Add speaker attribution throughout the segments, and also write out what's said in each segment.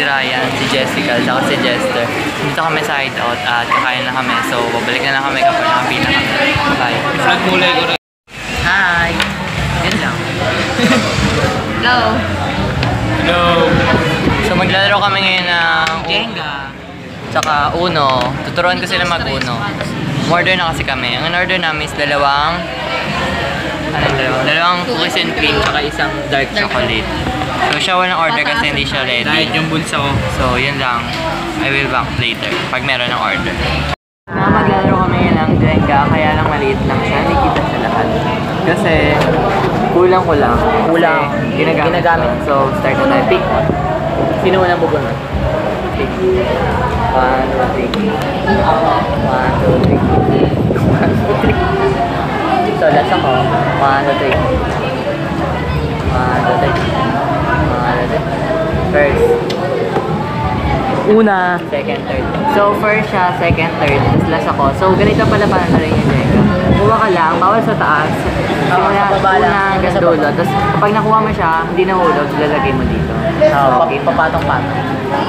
Speaker 1: Ryan, si Jessica, at si Jester. Dito kami sa hideout at kakain na kami. So, babalik na lang kami kapag nakapin na kami. Bye.
Speaker 2: Vlog muli ko rin.
Speaker 1: Hi! Yun lang.
Speaker 3: Hello!
Speaker 2: Hello!
Speaker 1: So, maglalaro kami ngayon ng Jenga. Tsaka Uno. Tuturuan ko sila mag-Uno. Order na kasi kami. Ang order namin is dalawang cookies and cream tsaka isang dark chocolate. So siya walang order kasi hindi siya ready.
Speaker 2: Dahil yung bulsa ko.
Speaker 1: So yun lang. I will back later pag meron ng order. Maglalaro kami ng Jenga kaya lang maliit lang siya. Hindi kita sa lahat. Kasi kulang ko lang. Kulang. Ginagamit. So start na tayo. Pick. Sino mo nang bubunod? Pick. 1, 2, 3. 1, 2, 3. 1, 2, 3. So, last ako. 1, 2, 3. 1, 2, 3. 1, 2, 3. First. Una. Second, third. So, first siya, second, third. Tapos last ako. So, ganito pala paano na rin yung Jenga. Kuha ka lang, bawal sa taas. Simula, una hanggang dulo. Tapos, kapag nakuha mo siya, hindi nahulog, lalagay mo dito. So, okay, papatong-patong.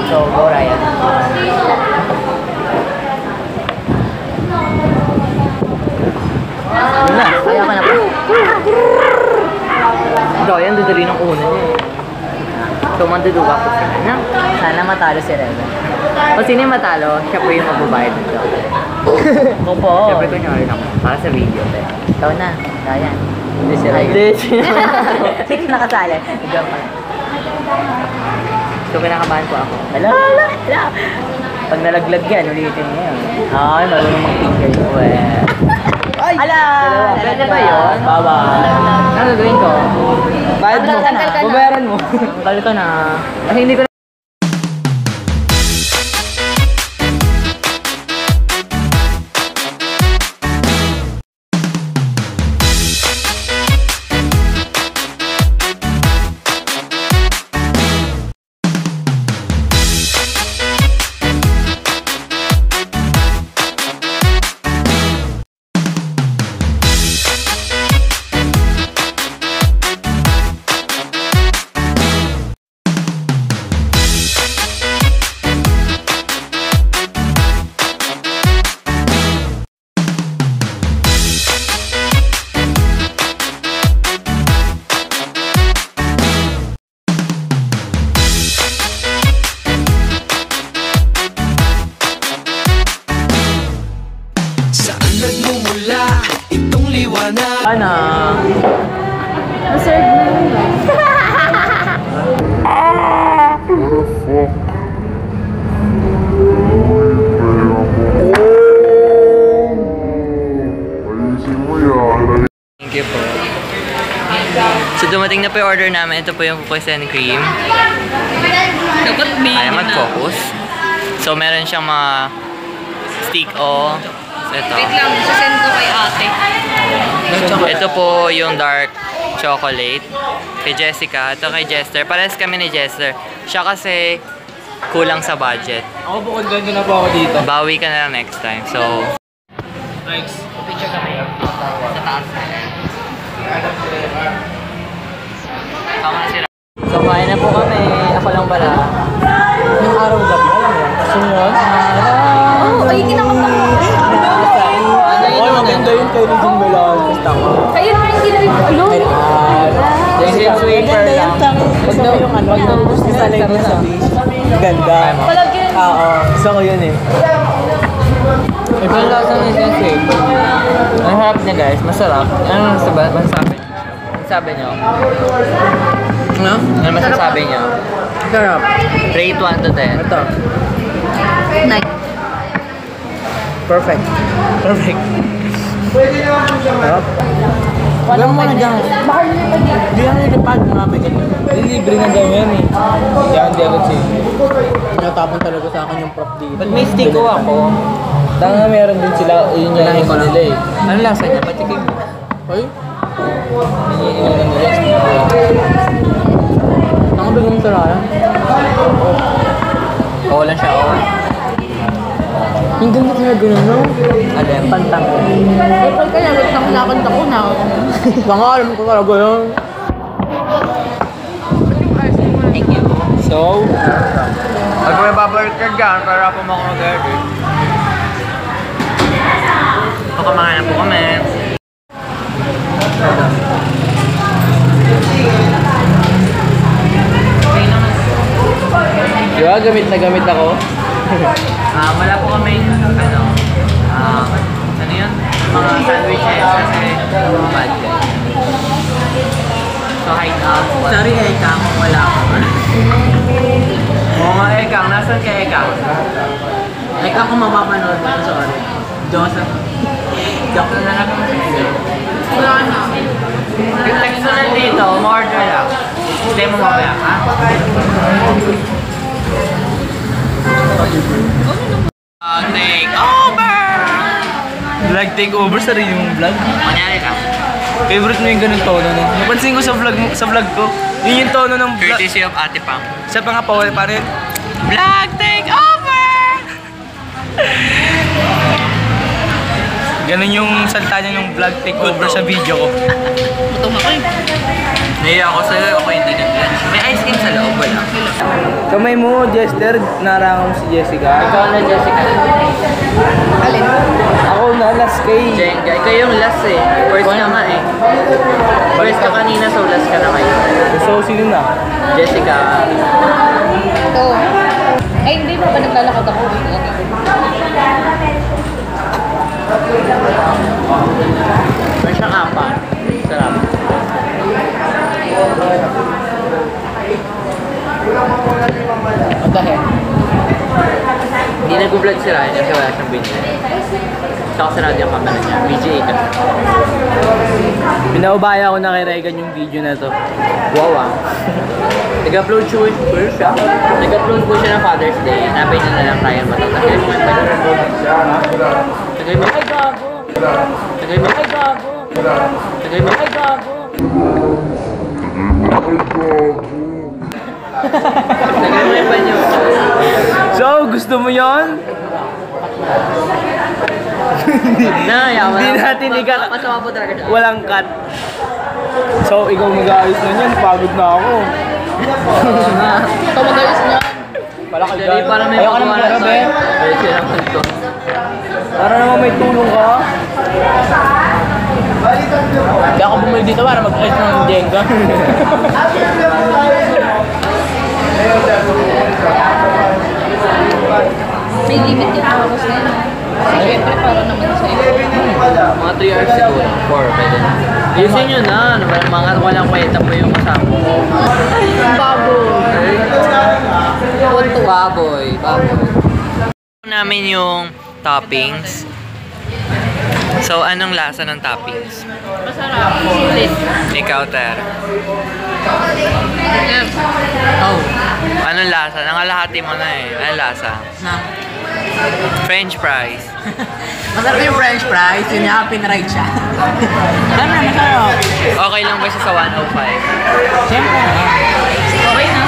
Speaker 1: So, go Ryan. Wala, kaya ka na po. Ryan, dudali ng una niya eh. So, manduduga po sila na. Sana matalo si Ryan. O sino yung matalo, siya po yung magbabayad nito. Ako po. Siyempre ko niya rin ako. Para sa video. Ikaw na, Ryan. Hindi si Ryan. Sino nakasali? Ikaw pa. So, kinakabahan po ako. Hala! Pag nalaglag yan, ulitin mo yan. Ay, marunong mag-finger ko eh. Ay! Ala! Pwede ba yun? Baba. Ano gagawin ko? Bayad mo. Babayaran mo. Tanggal ka na. Kasi hindi ko na... Ano?
Speaker 3: Maserve na yun.
Speaker 1: Thank you po. So dumating na po yung order namin. Ito po yung cookies and cream.
Speaker 3: Dapat may
Speaker 1: Ayaw mag-focus. So meron siyang mga stick o ito.
Speaker 3: Wait lang, sasend ko kay ate.
Speaker 1: Ito po yung dark chocolate kay Jessica. Ito kay Jester. Parehas kami ni Jester. Siya kasi kulang sa budget.
Speaker 2: Ako po, ganda na po ako dito.
Speaker 1: Bawi ka na lang next time. So,
Speaker 2: Thanks.
Speaker 1: picture kami sa taas na yan. Tama na sila. So, kain na po kami. Ako lang pala. Yung araw gabi, alam mo yan? Sunod?
Speaker 3: Oh, ay, kinakanta ko.
Speaker 2: Oh, maganda yun kay Regine Melan. Basta ko.
Speaker 3: Kayo na rin ginawin ko. Alo?
Speaker 1: Yung sweeper lang.
Speaker 2: Huwag daw yung ano, yung gusto sa live na sabi. Ganda.
Speaker 3: Palagyan.
Speaker 2: Oo, gusto ko yun eh.
Speaker 1: Ibang lasa ng isang sweeper. Ang harap niya guys, masarap. Ano masasabi niyo? Ano? Ano masasabi niyo?
Speaker 2: Sarap.
Speaker 1: Rate 1 to 10.
Speaker 2: Ito.
Speaker 3: Nice.
Speaker 2: Perfect. Perfect. Sarap. Alam mo na dyan.
Speaker 3: Bakal na pa dito.
Speaker 2: Hindi yan nilipad mga bigat. Libre na daw yan eh. Yan, di agad siya. Natapon talaga sa akin yung prop dito.
Speaker 1: Ba't may stick ko ako?
Speaker 2: Tanga meron din sila, yun yung
Speaker 1: Unahin ko
Speaker 2: nila
Speaker 1: lang.
Speaker 2: eh.
Speaker 1: Ano lasa niya? Patikim mo.
Speaker 2: Ay? Yun yung nila. Tanga ba yung sarara?
Speaker 1: Oo lang siya, oo.
Speaker 2: Yung ganda talaga na, no?
Speaker 1: Alem.
Speaker 2: Pantang.
Speaker 3: Kapag kaya, nagtakulakanta ko na.
Speaker 2: Baka alam ko talaga yun.
Speaker 1: Thank you.
Speaker 2: So,
Speaker 1: Pag may babalik ka dyan, para ako mag-order. Pakamahan na po kami.
Speaker 2: Diba, gamit na gamit ako.
Speaker 1: Wala po kami, ano yun? Mga sandwiches kasi bad guy. So, hide out.
Speaker 2: Sorry, Ekang, wala ako.
Speaker 1: Oo nga, Ekang. Nasaan ka, Ekang?
Speaker 2: Ekang, kung mapapanood mo, sorry. Joseph.
Speaker 1: Joke na lang.
Speaker 3: Wala na.
Speaker 1: Yung text mo lang dito, ma-order lang. Hindi mo mamaya, ha? Take over!
Speaker 2: Vlog takeover sa rin yung vlog.
Speaker 1: Manyari ka.
Speaker 2: Favorite mo yung ganun tono no? Napansin ko sa vlog ko. Yun yung tono ng vlog.
Speaker 1: Courtesy of Ate Pam.
Speaker 2: Sa pa nga pa rin.
Speaker 1: Vlog take over!
Speaker 2: Ganun yung salta niya ng vlog takeover sa video ko.
Speaker 3: Gutom ako eh.
Speaker 1: Naiya ako sa'yo, ako hindi nag-lunch. May ice cream sa loob, wala.
Speaker 2: Kamay mo, Jester, narang si Jessica.
Speaker 1: Ikaw na, Jessica.
Speaker 3: Alin?
Speaker 2: Ako na, last kay.
Speaker 1: Jenga, ikaw yung last eh. First ka nga eh. First ka kanina, so last ka na ngayon.
Speaker 2: So, sino na?
Speaker 1: Jessica.
Speaker 3: Ito. Ay, hindi ba ba naglalakad ako?
Speaker 1: May siyang apa. Sarap.
Speaker 2: What the heck?
Speaker 1: Hindi nag-vlog si Ryan kasi wala siyang binili. Saka sarado yung camera niya. VGA kasi.
Speaker 2: Pinaubaya ko na kay Regan yung video na to.
Speaker 1: Wow ah. Nag-upload siya. Nag-upload po siya ng Father's Day. Hanapin niyo na lang Ryan Matatagal. Tagay mo. Ay gago! Tagay mo. Ay gago! Tagay mo. Ay gago! Tagay mo yung banyo.
Speaker 2: So, gusto mo yon? Hindi natin ikat.
Speaker 1: Kasama po talaga siya.
Speaker 2: Walang cut. So, ikaw mag-aayos na yan. Pagod na ako.
Speaker 3: Ito mag-ayos niya.
Speaker 2: Palakad
Speaker 1: Hindi para may
Speaker 2: Ayaw ka naman
Speaker 1: magawa
Speaker 2: pera, be.
Speaker 1: Pwede lang ito.
Speaker 2: Para naman may tulong ka. Hindi ako bumili dito para mag-ayos ng Jenga.
Speaker 3: May limit din ako sa inyo. Siyempre, para naman sa iyo.
Speaker 1: Mga 3 hours siguro. 4, pwede na. Ayusin nyo na. Mga walang kwenta po yung kasama ko.
Speaker 3: Baboy.
Speaker 1: Baboy. Namin yung toppings. So, anong lasa ng toppings?
Speaker 3: Masarap. Sulit.
Speaker 1: Ikaw, Ter.
Speaker 3: Yes.
Speaker 1: Oh. Anong lasa? Nangalahati mo na eh. Anong lasa? French fries.
Speaker 2: Masarap yung French fries. Yun yung pinride siya. Ano na, masarap.
Speaker 1: Okay lang ba siya sa 105?
Speaker 2: Siyempre.
Speaker 3: Okay na.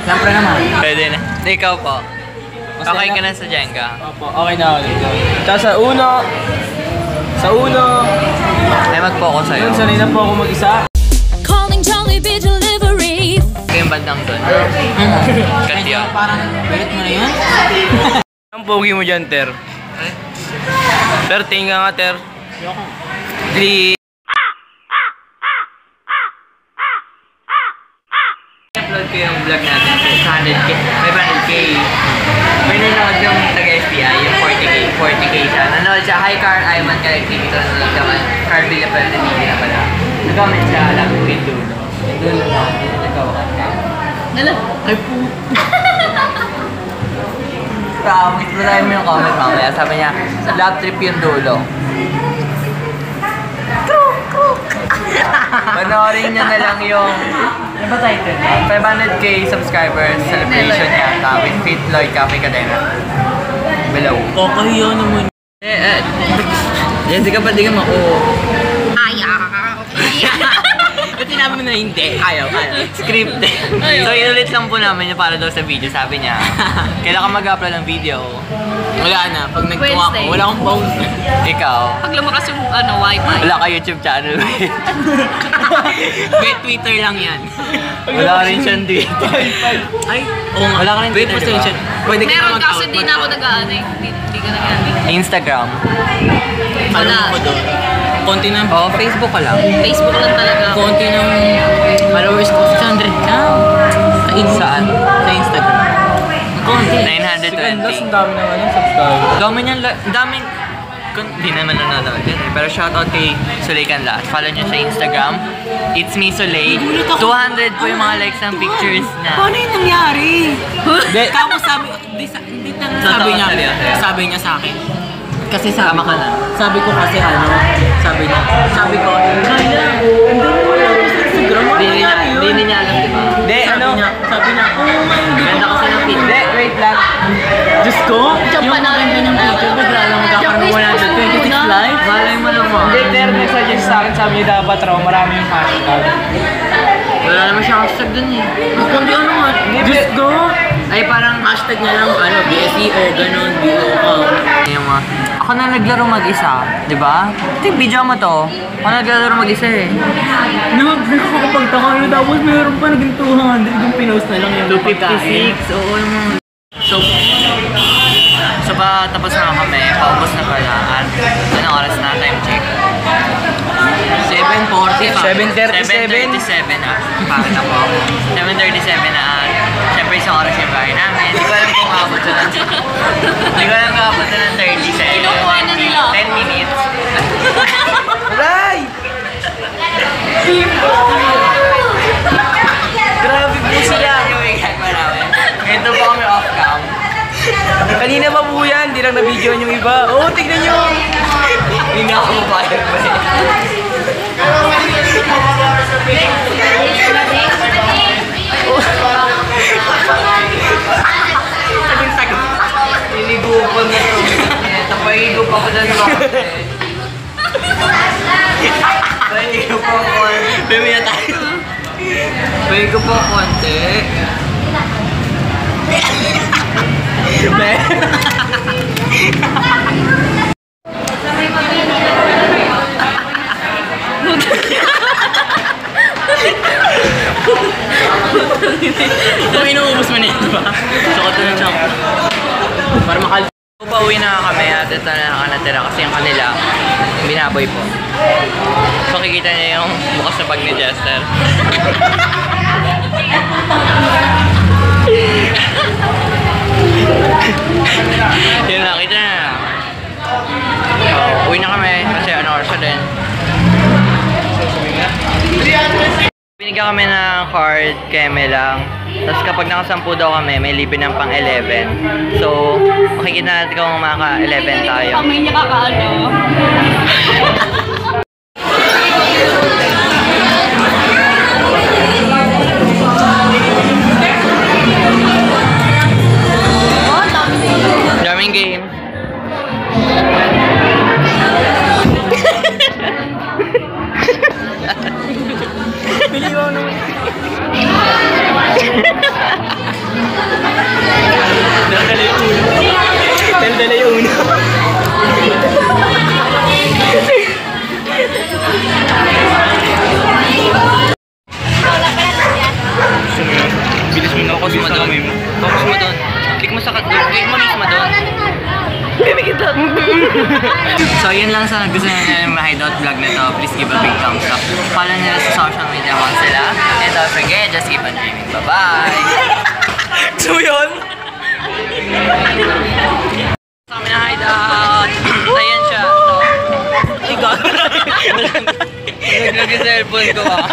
Speaker 2: Siyempre naman.
Speaker 1: Pwede na. Ikaw po. Okay ka na sa Jenga?
Speaker 2: Opo, okay na ulit. Tapos sa uno,
Speaker 1: Ay, mag-focus sa'yo.
Speaker 2: yun, sanay na po ako mag-isa.
Speaker 4: Calling Jollibee Delivery.
Speaker 1: Ito yung bandang doon. Kat yun.
Speaker 2: Parang belit mo na yun? Ang pogi mo dyan, Ter. Ter, tingin nga, Ter. Please.
Speaker 1: I-upload ko yung vlog natin sa 100k. 500k. May nanonood yung taga-SPI, yung 40k siya. Nanonood siya, hi Carl, Ayman, kaya TV ko nanonood naman. Carl Villapel, TV na pala. Nag-comment siya, alam ko yung dulo. Yung dulo na, hindi na nagkawakan ka.
Speaker 3: Ay po.
Speaker 1: Promise, basahin mo yung comment mamaya. Sabi niya, love trip yung dulo. Panoorin niya na lang yung ano ba title? 500k subscribers celebration yata with Fit Lloyd Cafe Cadena. Below.
Speaker 2: Kakahiyo naman.
Speaker 1: Jessica, pwede ka mako.
Speaker 3: Ay, okay.
Speaker 2: Ba't sinabi mo na hindi. Ayaw.
Speaker 1: Scripted. So, inulit lang po namin yung para daw sa video. Sabi niya, kailan ka mag-upload ng video?
Speaker 2: Wala na. Pag nagtuwa ko,
Speaker 3: Wednesday.
Speaker 2: wala akong phone.
Speaker 1: Ikaw?
Speaker 3: Pag lumakas yung wifi.
Speaker 1: Wala ka YouTube channel.
Speaker 2: Wait, Twitter lang yan.
Speaker 1: Wala rin siyang Twitter.
Speaker 2: Ay, oo nga.
Speaker 1: Wala ka rin
Speaker 2: Wait,
Speaker 1: Twitter,
Speaker 2: pasensya. Pwede ka
Speaker 3: Meron
Speaker 2: na
Speaker 3: kasi hindi na ako nag-ano eh. Hindi ka nag-ano.
Speaker 1: Instagram.
Speaker 2: Alam
Speaker 3: Wala.
Speaker 2: ko doon. Konti ng...
Speaker 1: Oo, Facebook ka lang.
Speaker 3: Facebook lang talaga ako.
Speaker 2: Konti ng followers ko. 600 na.
Speaker 1: Saan?
Speaker 2: Sa Instagram. Konti.
Speaker 1: 920.
Speaker 2: dami naman yung subscriber.
Speaker 1: Dami niyan, daming... Hindi naman nanonood yan eh. Pero shoutout kay Sulay Canlas. Follow niyo sa Instagram. It's me, Sulay. 200 po yung mga likes ng pictures na.
Speaker 2: Paano yung nangyari? Kako sabi... Hindi sabi niya. Sabi niya sa akin. Kasi sabi
Speaker 1: Tama ka
Speaker 2: ko,
Speaker 1: na.
Speaker 2: sabi ko kasi sabi ko, Kaya, hindi mo wala ako sa Instagram. Ano nangyari yun?
Speaker 1: Hindi niya alam, di ba? Hindi,
Speaker 2: Sabi niya, hindi
Speaker 1: Ganda kasi ng feed. Hindi, wait lang.
Speaker 2: Diyos ko,
Speaker 3: Diyan pa
Speaker 2: yung
Speaker 3: namin
Speaker 2: ganda ng picture, bigla lang magkakaroon ng 126 likes.
Speaker 1: Malay mo naman.
Speaker 5: Hindi, Ter, nag-suggest sa akin, sabi niya dapat raw, marami yung hashtag.
Speaker 1: Wala naman siya hashtag dun eh.
Speaker 2: Kundi ano nga, Diyos ko.
Speaker 1: Ay, parang
Speaker 2: Hashtag niya lang, BSEO, ganun, BO.
Speaker 1: yung mga... Ako na naglaro mag-isa, di ba? Ito yung video mo to. Ako na naglaro mag-isa eh.
Speaker 2: Nakakapagtaka yun, tapos meron pa naging 200 yung pinost na lang yung pagkain.
Speaker 1: 256, oo yung... So pa tapos na kami, paubos na pala. At anong oras na? Time check.
Speaker 2: 7:47.
Speaker 1: 7:37 na. Bakit ako? 7:37 na. Siyempre isang oras yung bahay namin. Hindi ko alam kung abot na ng... Hindi ko alam kung abot na ng 30 seconds.
Speaker 3: Kinukuha na nila.
Speaker 1: 10 minutes.
Speaker 5: Aray!
Speaker 1: Grabe po sila. Yung ginagawa namin. Ito po kami off-cam.
Speaker 5: Kanina pa po yan, di lang na-videoan yung iba. Oo, tignan nyo!
Speaker 1: Hindi na ako mapayag ba eh. Niligo pa na ito. Tapaigo pa ko dyan sa konti. Tapaigo pa ko. Bebe na tayo. Tapaigo pa konti.
Speaker 2: Kung inuubos mo na yun, diba?
Speaker 1: Sukot na ng chunk.
Speaker 2: Para makal...
Speaker 1: Pauwi na kami at ito na nakatira kasi yung kanila binaboy po. So kikita niyo yung bukas na bag ni Jester. Yun na, kita na. So, uwi na kami kasi ano oras na din. Binigyan kami ng card kay lang. Tapos kapag nakasampu daw kami, may libre ng pang 11. So, makikita natin kung maka-11 tayo.
Speaker 3: Kamay niya kakaano.
Speaker 1: Daming game.
Speaker 5: Biliwan naman. Dala yung uno.
Speaker 2: Bilis mo na ako
Speaker 1: Focus mo doon. Focus mo doon. Click mo sa click mo mismo doon. So yun lang sa gusto nyo ng Hideout vlog na to. Please give a big thumbs up. Follow nila sa social media accounts sila. And don't forget, just keep on dreaming. Bye-bye!
Speaker 5: So yun?
Speaker 1: Sa kami na Hideout! Ayan siya. So, ay God! Naglag yung cellphone ko ah.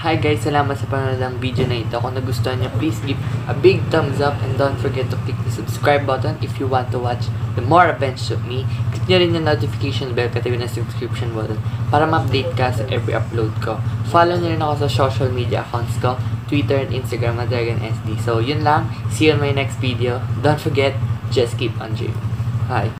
Speaker 1: Hi guys, salamat sa panonood ng video na ito. Kung nagustuhan nyo, please give a big thumbs up and don't forget to click the subscribe button if you want to watch the more adventures of me. Click nyo rin yung notification bell katabi ng subscription button para ma-update ka sa every upload ko. Follow nyo rin ako sa social media accounts ko, Twitter and Instagram at DragonSD. So yun lang, see you on my next video. Don't forget, just keep on dreaming. Bye!